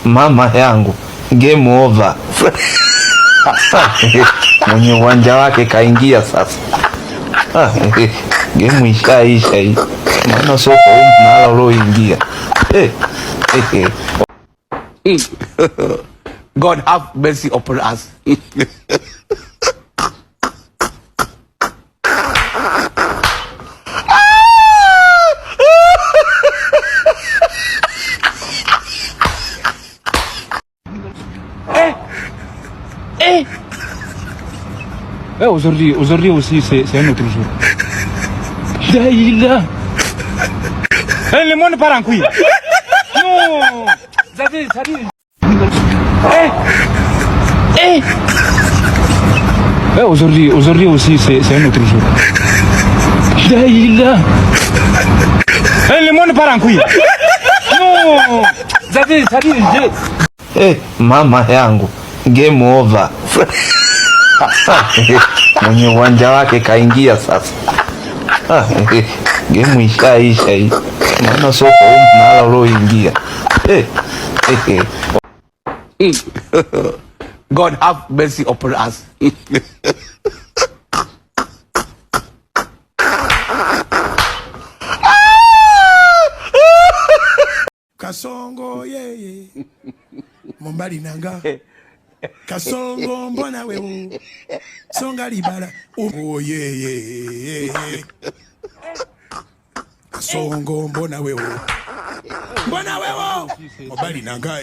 Mama yangu, game over. Mwenye uwanja wake kaingia sasa. Game ishaisha hii. Maana soko mnala uloingia. God have mercy upon us. Aujourd'hui aussi, c'est un autre jour. Daïla. Le monde part en couille. Non. Ça dit. Aujourd'hui aussi, c'est un autre jour. Daïla. Le monde part en couille. Non. Ça dit. Mama yangu, game over. Mwenye uwanja wake kaingia sasa. Game ishaisha hii. Maana soko mnala uloingia. God have mercy upon us. Kasongo yeye Mombali nanga Kasongo mbona wewe Songa libala oh yeye Kasongo mbona wewe Mombali nanga